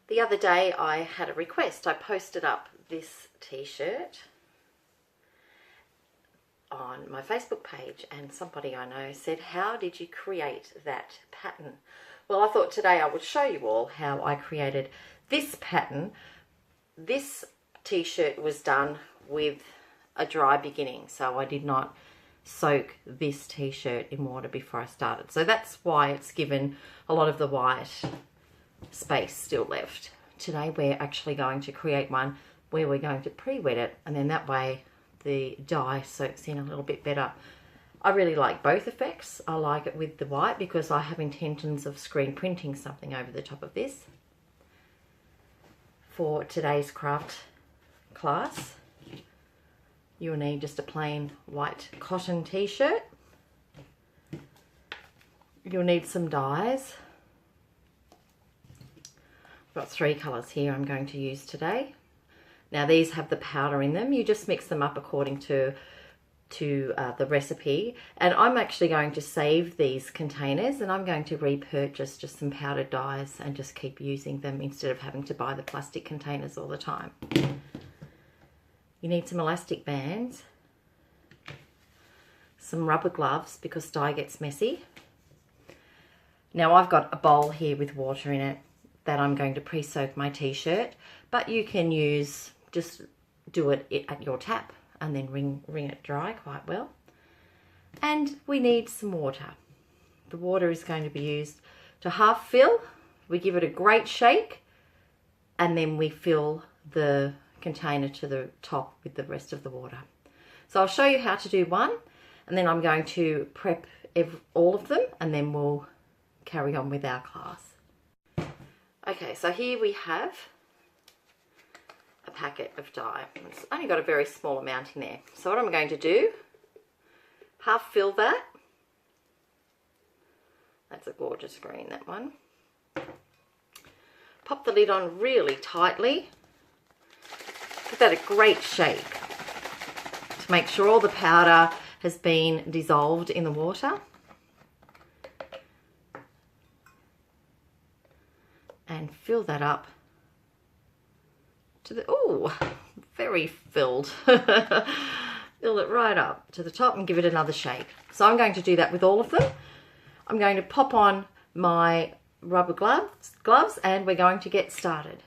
The other day I had a request. I posted up this t-shirt on my Facebook page and somebody I know said, how did you create that pattern? Well, I thought today I would show you all how I created this pattern. This t-shirt was done with a dry beginning, so I did not soak this t-shirt in water before I started. So that's why it's given a lot of the white space still left. Today we're actually going to create one where we're going to pre-wet it, and then that way the dye soaks in a little bit better. I really like both effects. I like it with the white because I have intentions of screen printing something over the top of this for today's craft class. You'll need just a plain white cotton t-shirt. You'll need some dyes. I've got 3 colours here I'm going to use today. Now these have the powder in them. You just mix them up according to the recipe. And I'm actually going to save these containers and I'm going to repurchase just some powdered dyes and just keep using them instead of having to buy the plastic containers all the time. You need some elastic bands, some rubber gloves because dye gets messy. Now I've got a bowl here with water in it that I'm going to pre-soak my t-shirt, but you can just do it at your tap and then wring it dry quite well. And we need some water. The water is going to be used to half fill. We give it a great shake and then we fill the container to the top with the rest of the water. So I'll show you how to do one and then I'm going to prep all of them and then we'll carry on with our class. Okay, so here we have a packet of dye. It's only got a very small amount in there. So what I'm going to do, half fill that. That's a gorgeous green, that one. Pop the lid on really tightly. Give that a great shake to make sure all the powder has been dissolved in the water. And fill that up to the, oh, very filled. Fill it right up to the top and give it another shake. So I'm going to do that with all of them. I'm going to pop on my rubber gloves and we're going to get started.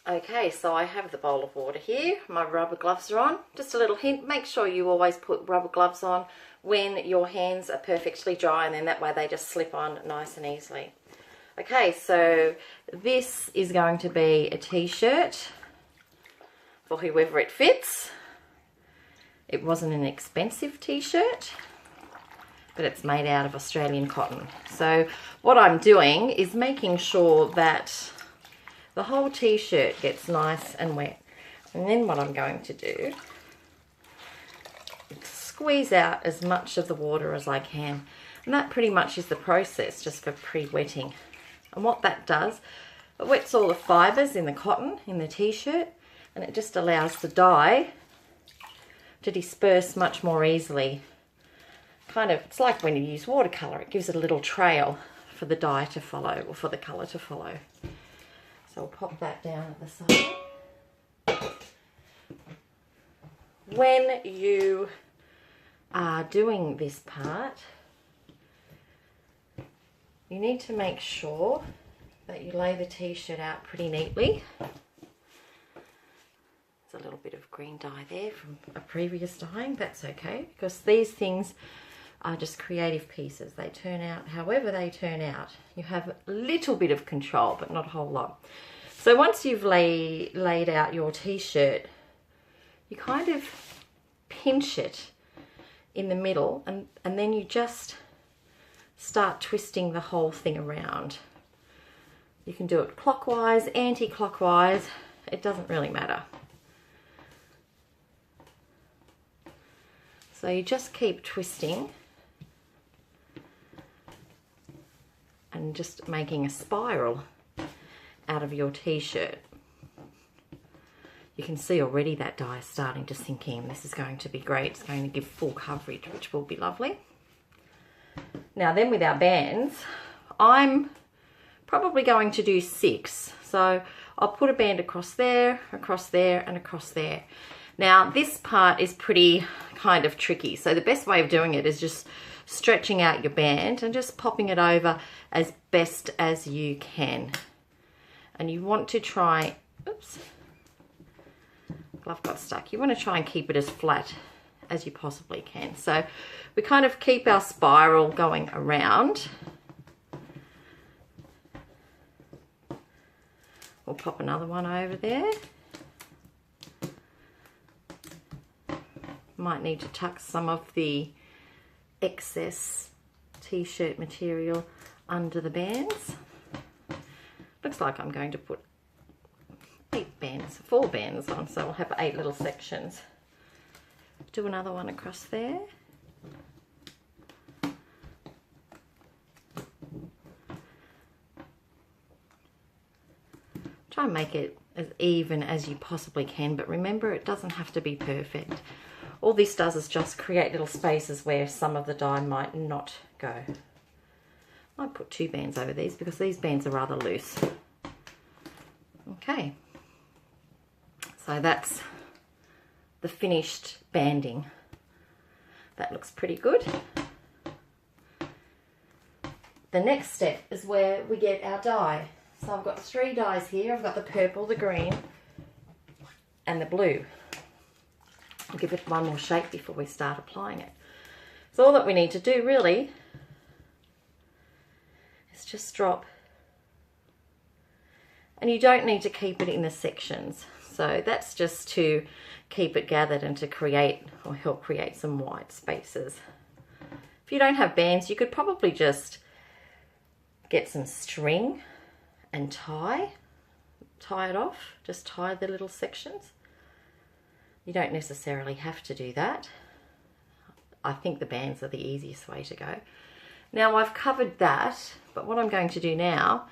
Okay, so I have the bowl of water here. My rubber gloves are on. Just a little hint, make sure you always put rubber gloves on when your hands are perfectly dry and then that way they just slip on nice and easily. Okay, so this is going to be a t-shirt for whoever it fits. It wasn't an expensive t-shirt, but it's made out of Australian cotton. So what I'm doing is making sure that the whole t-shirt gets nice and wet. And then what I'm going to do is squeeze out as much of the water as I can. And that pretty much is the process just for pre-wetting. And what that does, it wets all the fibres in the cotton, in the t-shirt, and it just allows the dye to disperse much more easily. Kind of, it's like when you use watercolour, it gives it a little trail for the dye to follow, or for the colour to follow. So I'll pop that down at the side. When you are doing this part, you need to make sure that you lay the t-shirt out pretty neatly. There's a little bit of green dye there from a previous dyeing. That's okay, because these things are just creative pieces. They turn out however they turn out. You have a little bit of control, but not a whole lot. So once you've laid out your t-shirt, you kind of pinch it in the middle and then you just start twisting the whole thing around. You can do it clockwise, anti-clockwise, it doesn't really matter. So you just keep twisting and just making a spiral out of your t-shirt. You can see already that dye is starting to sink in. This is going to be great. It's going to give full coverage, which will be lovely. Now then with our bands, I'm probably going to do 6. So I'll put a band across there, and across there. Now this part is pretty kind of tricky. So the best way of doing it is just stretching out your band and just popping it over as best as you can. And you want to try, oops, glove got stuck. You want to try and keep it as flat as you possibly can. So we kind of keep our spiral going around. We'll pop another one over there. Might need to tuck some of the excess t-shirt material under the bands. Looks like I'm going to put 4 bands on, so I'll have 8 little sections. Do another one across there. Try and make it as even as you possibly can, but remember, it doesn't have to be perfect. All this does is just create little spaces where some of the dye might not go. I might put 2 bands over these because these bands are rather loose. Okay, so that's the finished banding. That looks pretty good. The next step is where we get our dye. So I've got 3 dyes here. I've got the purple, the green, and the blue. I'll give it one more shake before we start applying it. So all that we need to do really is just drop. And you don't need to keep it in the sections. So that's just to keep it gathered and to create or help create some white spaces. If you don't have bands, you could probably just get some string and tie it off. Just tie the little sections. You don't necessarily have to do that. I think the bands are the easiest way to go. Now I've covered that, but what I'm going to do now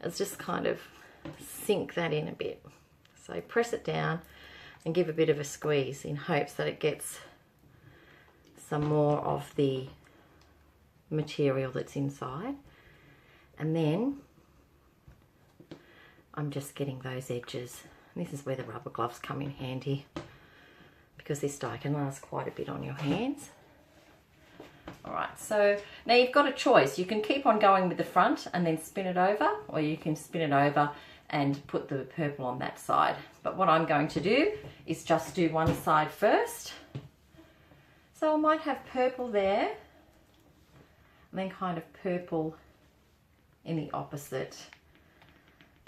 is just kind of sink that in a bit. So press it down and give a bit of a squeeze in hopes that it gets some more of the material that's inside. And then I'm just getting those edges. This is where the rubber gloves come in handy, because this dye can last quite a bit on your hands. Alright, so now you've got a choice. You can keep on going with the front and then spin it over, or you can spin it over and put the purple on that side. But what I'm going to do is just do one side first. So I might have purple there, and then kind of purple in the opposite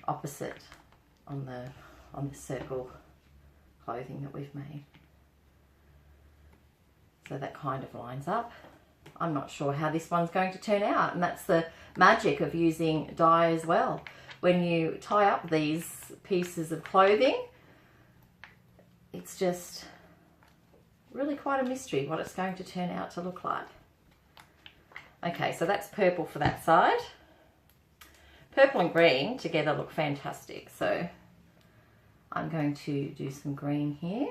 on the circle clothing that we've made. So that kind of lines up. I'm not sure how this one's going to turn out, and that's the magic of using dye as well. When you tie up these pieces of clothing, it's just really quite a mystery what it's going to turn out to look like. Okay, so that's purple for that side. Purple and green together look fantastic, so I'm going to do some green here.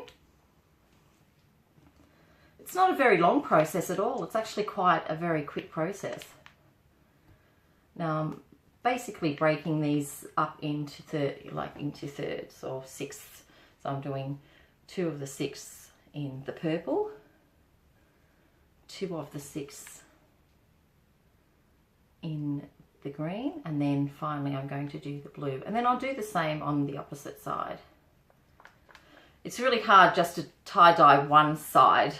It's not a very long process at all. It's actually quite a very quick process. Now I'm basically breaking these up into thirds or sixths. So I'm doing 2 of the 6 in the purple, 2 of the 6 in the green, and then finally I'm going to do the blue, and then I'll do the same on the opposite side. It's really hard just to tie-dye one side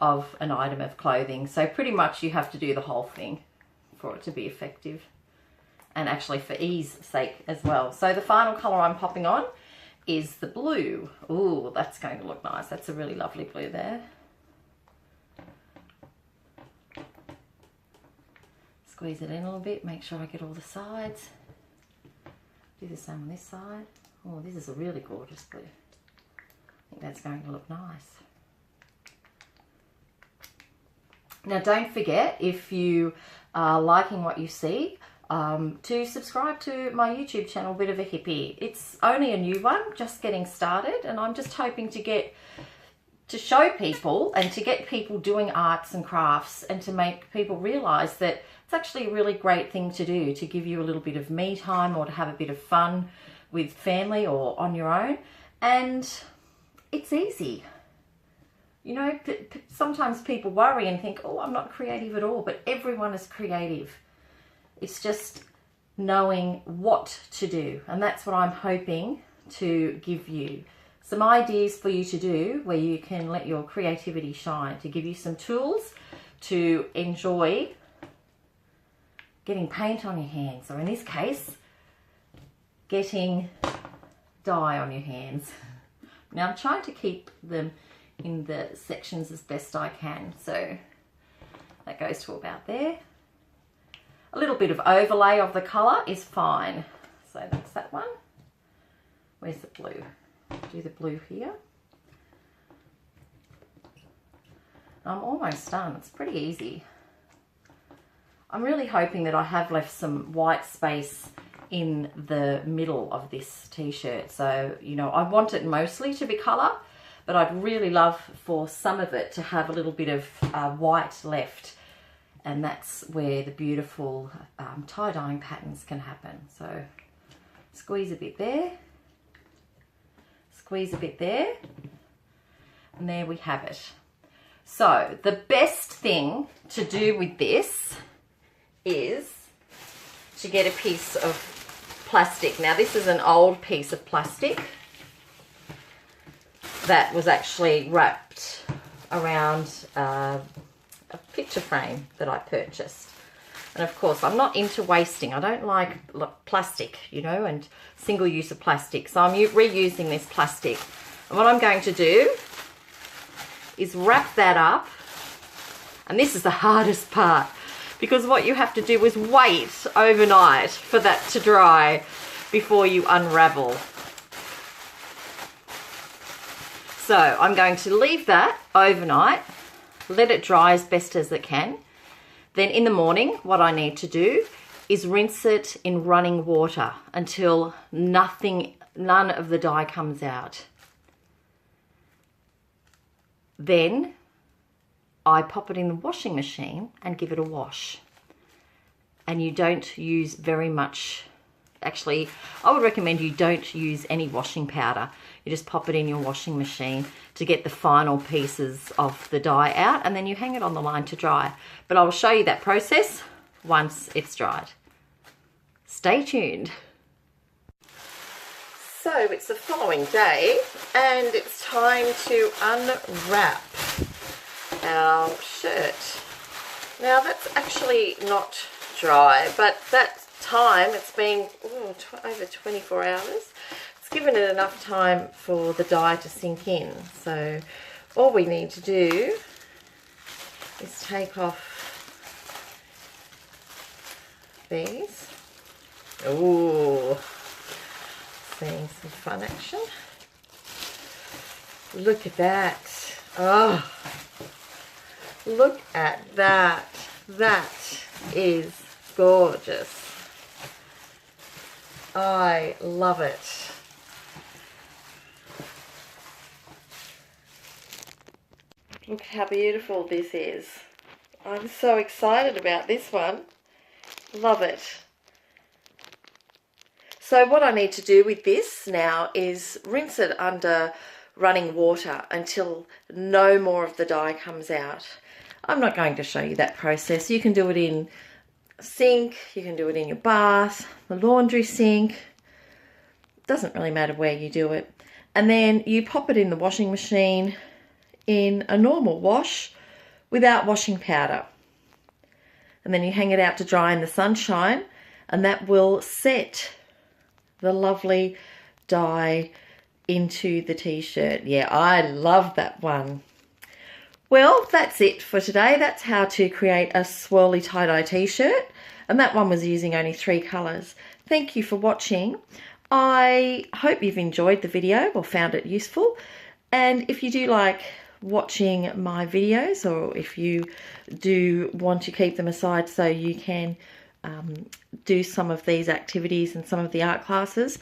of an item of clothing, so pretty much you have to do the whole thing for it to be effective, and actually for ease sake as well. So the final colour I'm popping on is the blue. Ooh, that's going to look nice. That's a really lovely blue there. Squeeze it in a little bit, make sure I get all the sides. Do the same on this side. Oh, this is a really gorgeous blue. I think that's going to look nice. Now don't forget, if you are liking what you see, to subscribe to my YouTube channel, Bit of a Hippie. It's only a new one, just getting started, and I'm just hoping to get to show people and to get people doing arts and crafts and to make people realize that it's actually a really great thing to do, to give you a little bit of me time or to have a bit of fun with family or on your own. And it's easy. You know, sometimes people worry and think, oh, I'm not creative at all, but everyone is creative. It's just knowing what to do. And that's what I'm hoping to give you. Some ideas for you to do where you can let your creativity shine, to give you some tools to enjoy getting paint on your hands, or in this case, getting dye on your hands. Now I'm trying to keep them in the sections as best I can, so that goes to about there. A little bit of overlay of the colour is fine. So that's that one. Where's the blue? Do the blue here. I'm almost done. It's pretty easy. I'm really hoping that I have left some white space in the middle of this t-shirt. So, you know, I want it mostly to be colour, but I'd really love for some of it to have a little bit of white left. And that's where the beautiful tie-dyeing patterns can happen. So squeeze a bit there, squeeze a bit there, and there we have it. So the best thing to do with this is to get a piece of plastic. Now this is an old piece of plastic that was actually wrapped around a picture frame that I purchased. And of course I'm not into wasting. I don't like plastic, you know, and single use of plastic. So I'm reusing this plastic. And what I'm going to do is wrap that up. And this is the hardest part, because what you have to do is wait overnight for that to dry before you unravel. So I'm going to leave that overnight, let it dry as best as it can. Then in the morning, what I need to do is rinse it in running water until none of the dye comes out. Then I pop it in the washing machine and give it a wash. And you don't use very much. Actually, I would recommend you don't use any washing powder. You just pop it in your washing machine to get the final pieces of the dye out, and then you hang it on the line to dry. But I will show you that process once it's dried. Stay tuned. So it's the following day and it's time to unwrap our shirt. Now that's actually not dry, but that time, it's been over 24 hours. It's given it enough time for the dye to sink in. So all we need to do is take off these. Ooh, seeing some fun action. Look at that. Oh, look at that. That is gorgeous. I love it. Look how beautiful this is. I'm so excited about this one. Love it. So what I need to do with this now is rinse it under running water until no more of the dye comes out. I'm not going to show you that process. You can do it in a sink, you can do it in your bath, the laundry sink. Doesn't really matter where you do it. And then you pop it in the washing machine in a normal wash without washing powder. And then you hang it out to dry in the sunshine, and that will set the lovely dye into the t-shirt. Yeah, I love that one. Well, that's it for today. That's how to create a swirly tie-dye t-shirt. And that one was using only 3 colours. Thank you for watching. I hope you've enjoyed the video or found it useful. And if you do like watching my videos, or if you do want to keep them aside so you can do some of these activities and some of the art classes,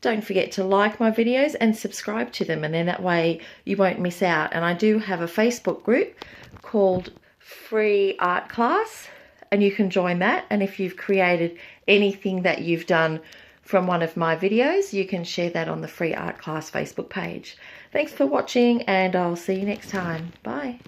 don't forget to like my videos and subscribe to them, and then that way you won't miss out. And I do have a Facebook group called Free Art Class, and you can join that. And if you've created anything that you've done from one of my videos, you can share that on the Free Art Class Facebook page. Thanks for watching, and I'll see you next time. Bye.